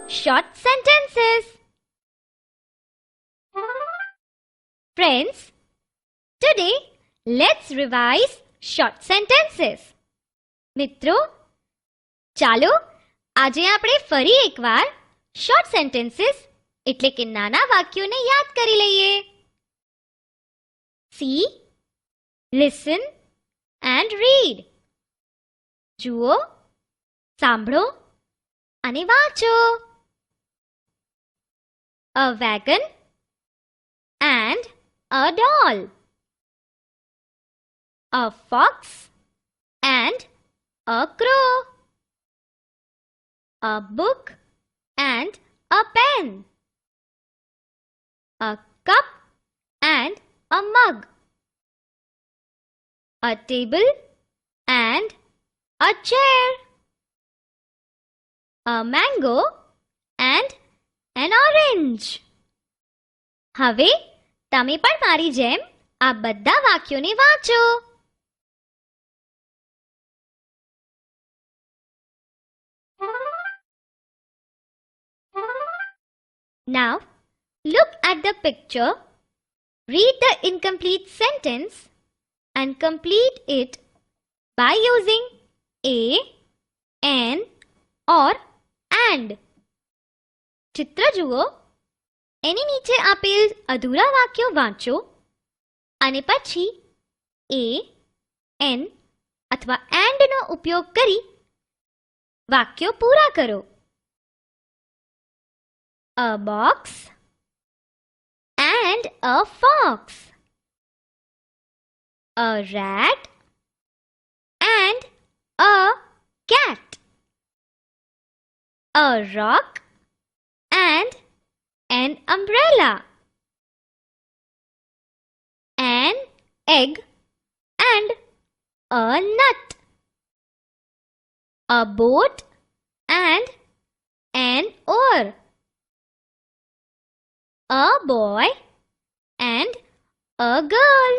short sentences. Friends, today let's revise short sentences. મિત્રો, ચાલો આજે આપણે ફરી એકવાર short sentences એટલે કે નાના વાક્યોને યાદ કરી લઈએ. See, listen and read. જુઓ, સાંભળો અને વાંચો. A wagon and a doll. A fox and a crow. A book and a pen. A cup and a mug. A table and a chair. A mango and an orange. હવે તમે પણ મારી જેમ આ બધા વાક્યોને વાંચો. Now, look at the picture, read the incomplete sentence and complete it by using a, an or and. ચિત્ર જુઓ, એની નીચે આપેલ અધૂરા વાક્યો વાંચો અને પછી a, n અથવા and નો ઉપયોગ કરી વાક્યો પૂરા કરો. A box and a fox. A rat and a cat. A rock and an umbrella. An egg and a nut. A boat and an oar. A boy and a girl.